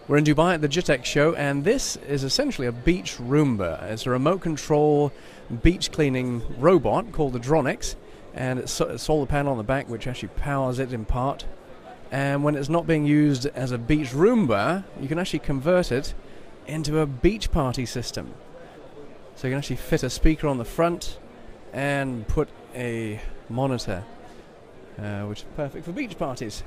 We're in Dubai at the Jitex show, and this is essentially a beach Roomba. It's a remote control beach cleaning robot called the Dronix, and it's a solar panel on the back which actually powers it in part. And when it's not being used as a beach Roomba, you can actually convert it into a beach party system. So you can actually fit a speaker on the front and put a monitor, which is perfect for beach parties.